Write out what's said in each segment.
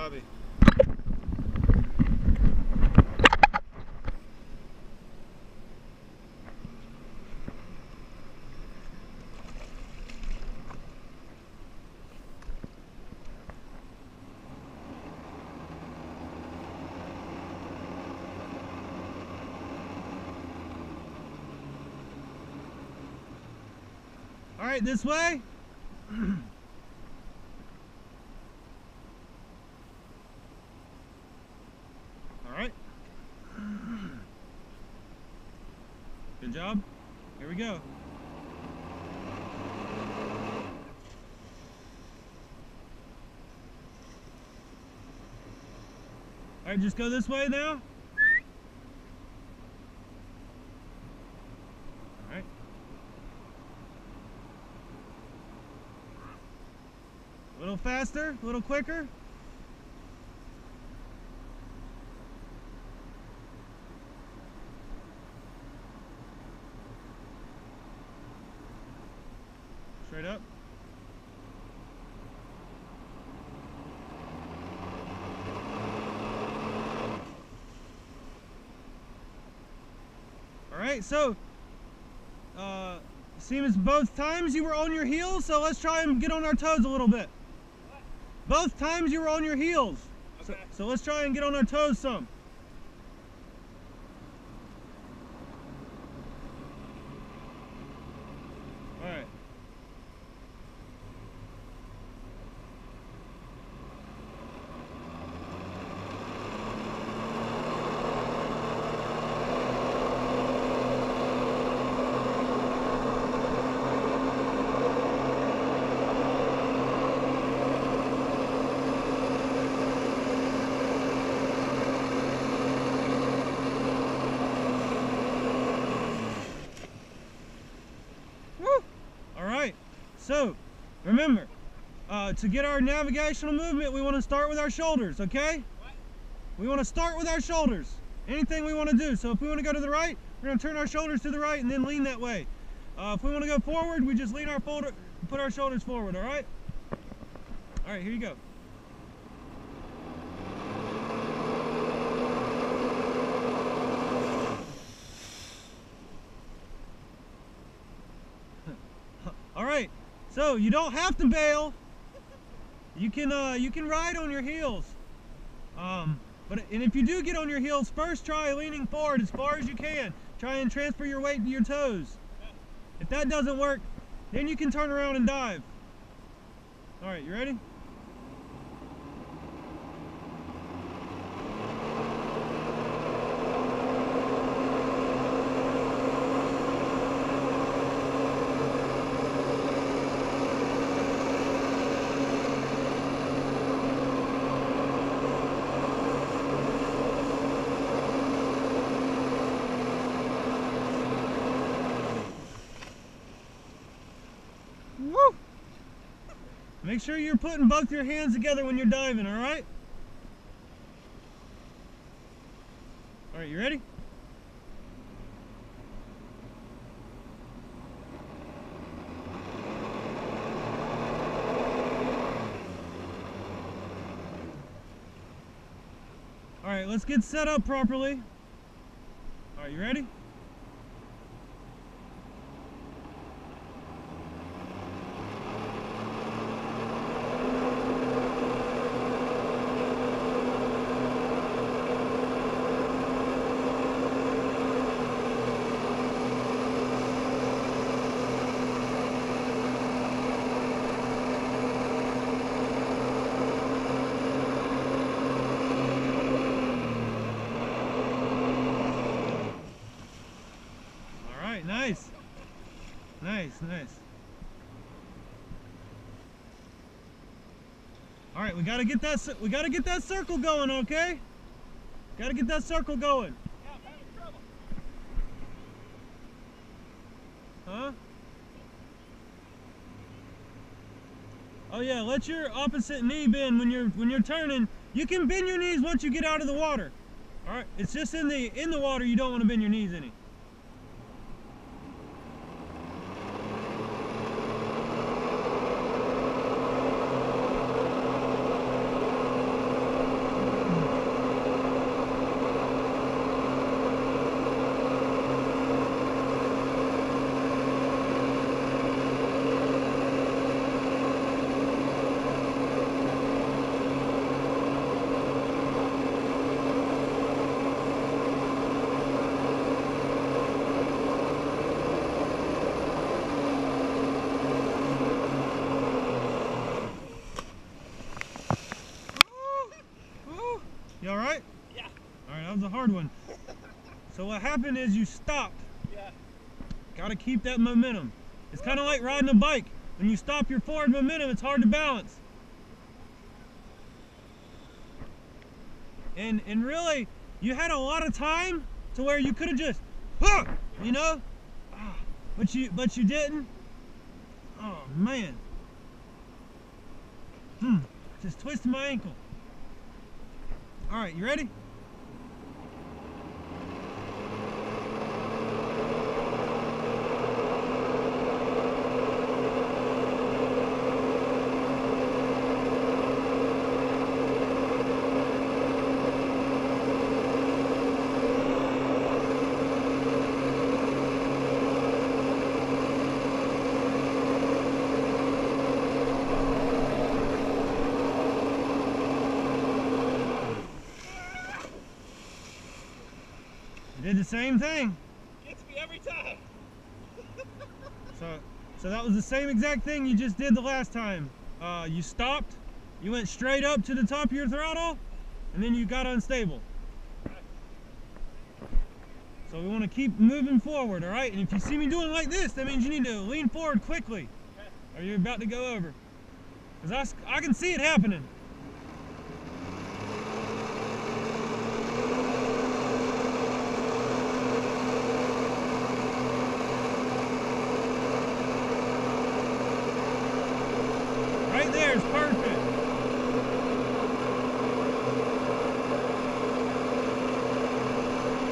Bobby. All right, this way. All right. Good job. Here we go. All right, just go this way now. All right. A little faster, a little quicker. Straight up. All right, so seems both times you were on your heels, so let's try and get on our toes a little bit. What? Both times you were on your heels. Okay. So let's try and get on our toes some. All right. So, remember, to get our navigational movement, we want to start with our shoulders, okay? What? We want to start with our shoulders. Anything we want to do. So if we want to go to the right, we're going to turn our shoulders to the right and then lean that way. If we want to go forward, we just lean our put our shoulders forward, all right? All right, here you go. All right. So you don't have to bail. You can ride on your heels. And if you do get on your heels, first try leaning forward as far as you can. Try and transfer your weight to your toes. If that doesn't work, then you can turn around and dive. All right, you ready? Woo! Make sure you're putting both your hands together when you're diving, all right? All right, you ready? All right, let's get set up properly. All right, you ready? Nice. Nice, nice. All right, we gotta get that circle going, okay? Gotta get that circle going. Yeah, I'm having trouble. Huh? Oh yeah, let your opposite knee bend when you're turning. You can bend your knees once you get out of the water. All right, it's just in the water you don't want to bend your knees any. You all right? Yeah. All right, that was a hard one. So what happened is you stopped. Yeah. Got to keep that momentum. It's kind of like riding a bike. When you stop your forward momentum, it's hard to balance. And really, you had a lot of time to where you could have just, you know, but you didn't. Oh man. Just twisted my ankle. All right, you ready? Did the same thing. Gets me every time. So that was the same exact thing you just did the last time. You stopped, you went straight up to the top of your throttle, and then you got unstable. So we want to keep moving forward, all right? And if you see me doing like this, that means you need to lean forward quickly, or you're about to go over. Because I can see it happening. Right there is perfect.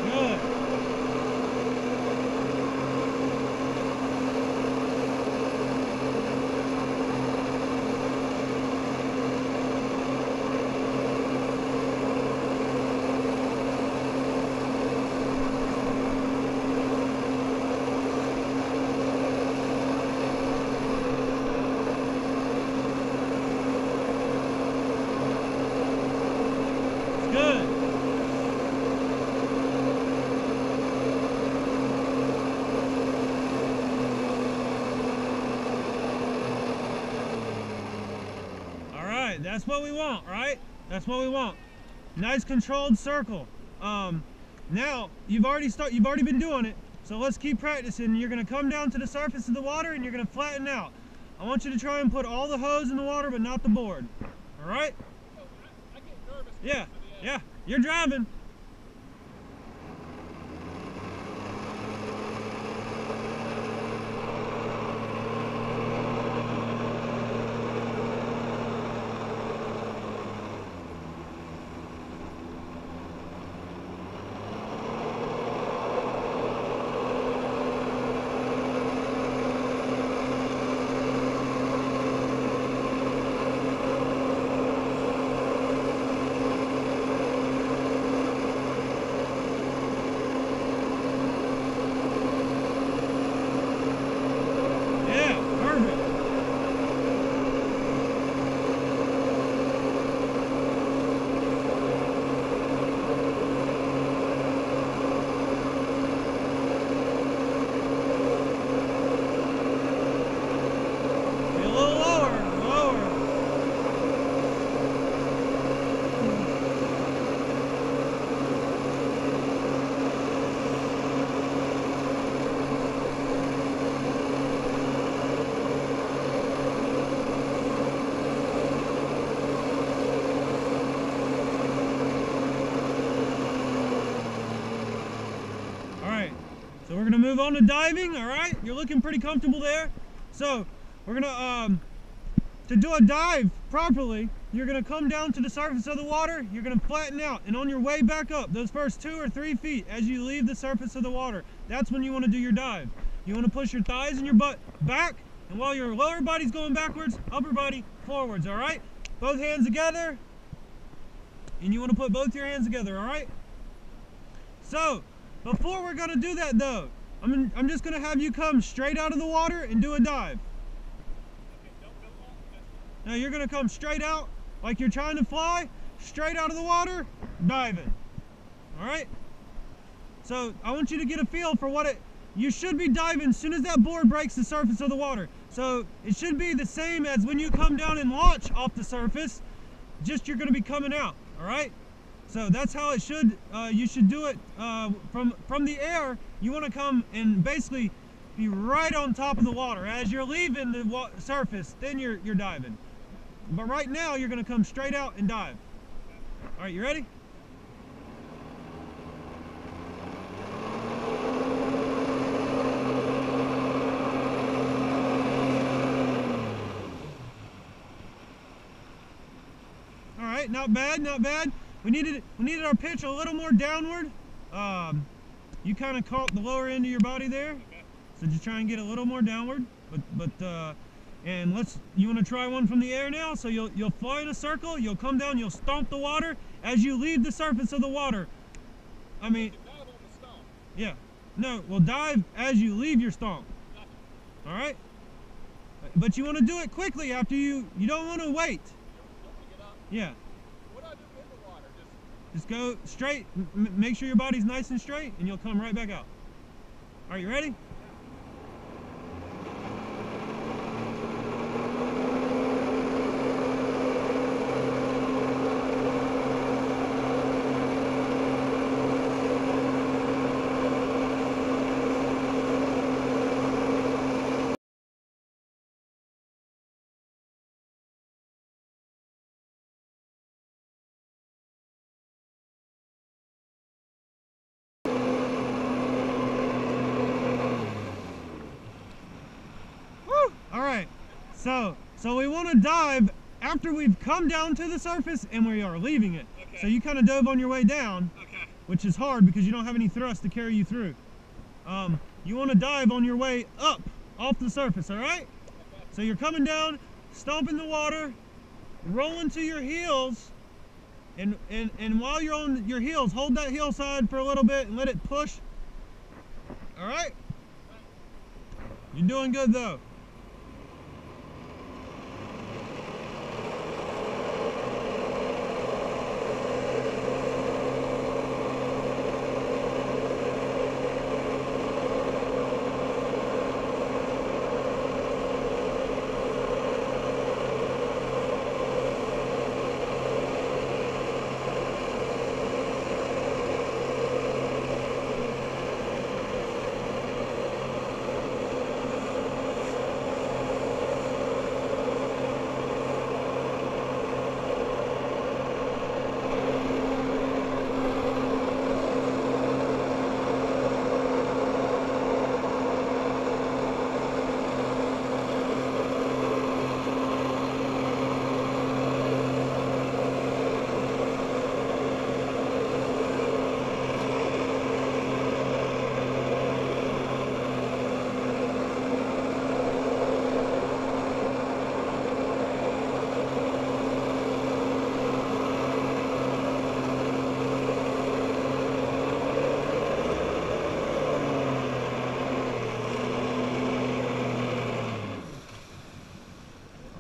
Good. Good. All right, that's what we want, right? That's what we want. Nice controlled circle. Now you've already been doing it, so let's keep practicing. You're gonna come down to the surface of the water and you're gonna flatten out. I want you to try and put all the hose in the water, but not the board. All right? Oh, I get nervous. Yeah. Yeah, you're driving. So we're gonna move on to diving, all right? You're looking pretty comfortable there. So we're gonna, to do a dive properly, you're gonna come down to the surface of the water, you're gonna flatten out, and on your way back up, those first 2 or 3 feet as you leave the surface of the water, that's when you wanna do your dive. You wanna push your thighs and your butt back, and while your lower body's going backwards, upper body forwards, all right? Both hands together, and you wanna put both your hands together, all right? So, before we're gonna do that though, I'm just gonna have you come straight out of the water and do a dive. Now you're gonna come straight out like you're trying to fly, straight out of the water, diving. All right? So I want you to get a feel for you should be diving as soon as that board breaks the surface of the water. So it should be the same as when you come down and launch off the surface, just you're gonna be coming out, all right? So that's how it should. You should do it from the air. You want to come and basically be right on top of the water as you're leaving the surface. Then you're diving. But right now you're going to come straight out and dive. All right, you ready? All right, not bad, not bad. We needed our pitch a little more downward. You kind of caught the lower end of your body there, so just try and get a little more downward. And you want to try one from the air now? So you'll fly in a circle, you'll come down, you'll stomp the water as you leave the surface of the water. I mean, dive on the stomp. yeah, no, well dive as you leave your stomp. All right, but you want to do it quickly after you don't want to wait. Get up. Yeah. What do I do in the water? Just go straight, make sure your body's nice and straight, and you'll come right back out. Are you ready? All right, so we want to dive after we've come down to the surface and we are leaving it. Okay. So you kind of dove on your way down, Okay. which is hard because you don't have any thrust to carry you through. You want to dive on your way up off the surface, all right? Okay. So you're coming down, stomping the water, rolling to your heels, and while you're on your heels, hold that hillside for a little bit and let it push. All right? You're doing good though.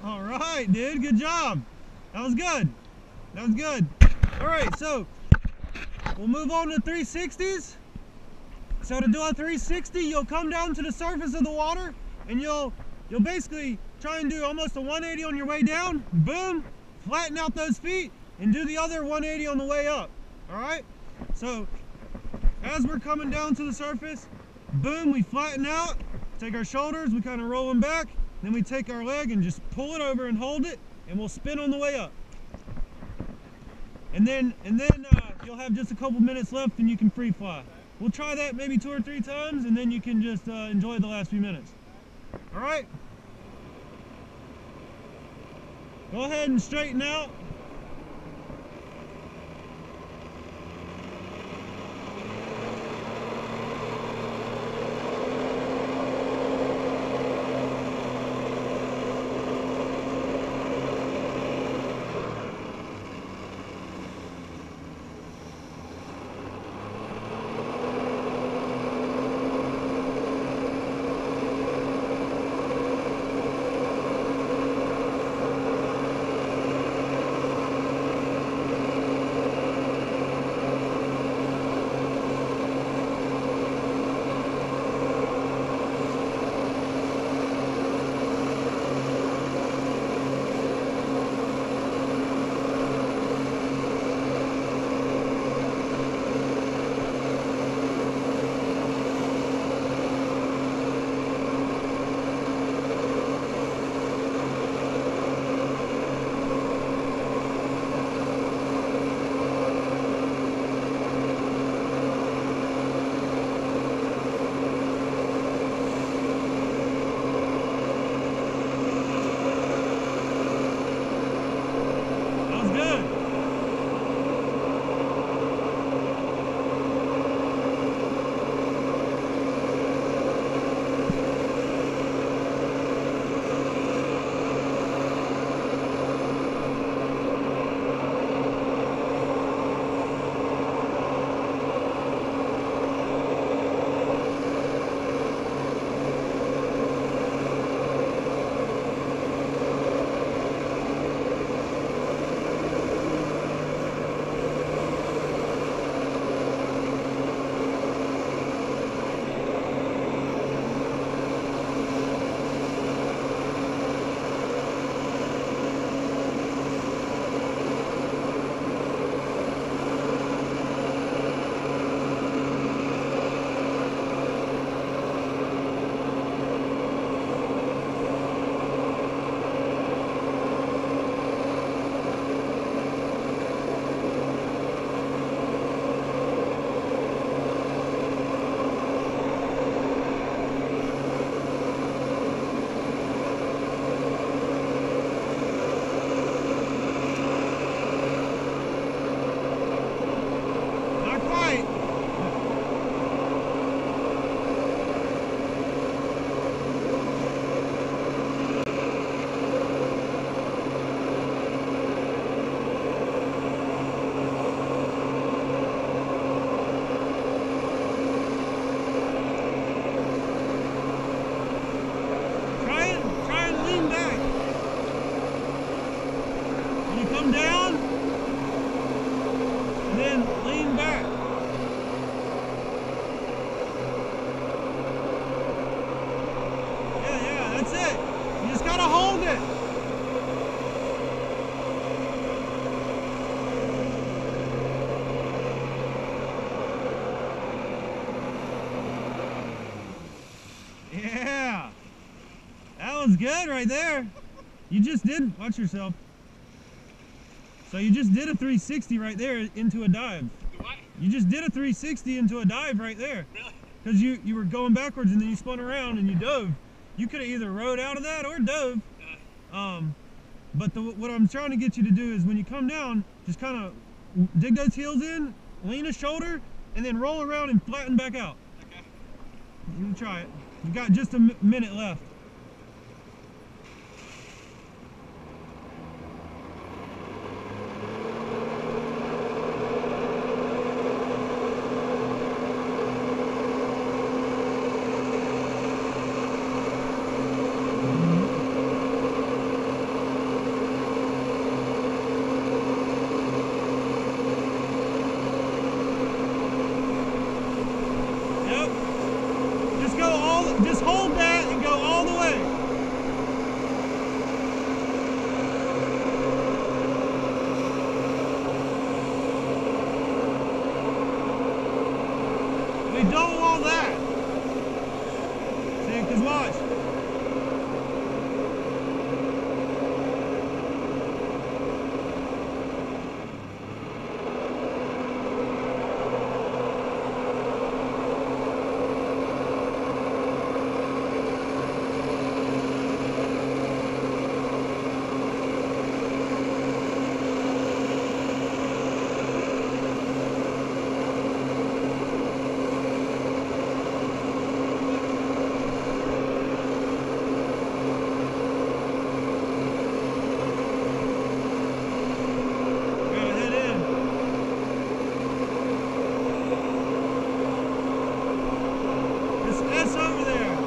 Alright, dude, good job. That was good. That was good. Alright, so we'll move on to 360s. So to do a 360, you'll come down to the surface of the water and you'll basically try and do almost a 180 on your way down. Boom, flatten out those feet and do the other 180 on the way up. Alright? So as we're coming down to the surface, boom, we flatten out, take our shoulders, we kind of roll them back. Then we take our leg and just pull it over and hold it, and we'll spin on the way up. And then you'll have just a couple minutes left and you can free fly. We'll try that maybe 2 or 3 times, and then you can just enjoy the last few minutes. All right? Go ahead and straighten out. Feels good right there. You just did, watch yourself. So you just did a 360 right there into a dive. Do I? You just did a 360 into a dive right there. Really? Because you were going backwards and then you spun around and you dove. You could have either rode out of that or dove. But what I'm trying to get you to do is when you come down, just kind of dig those heels in, lean a shoulder, and then roll around and flatten back out. Okay. You can try it. You've got just a minute left. Just hold that and go all the way. We don't want that. See, because watch. It's over there.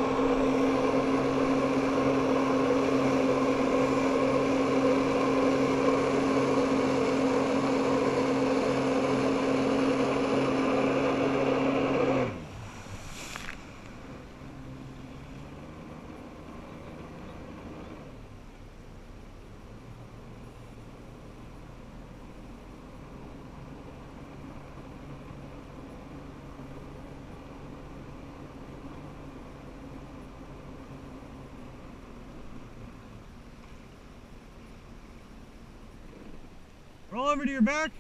Roll over to your back.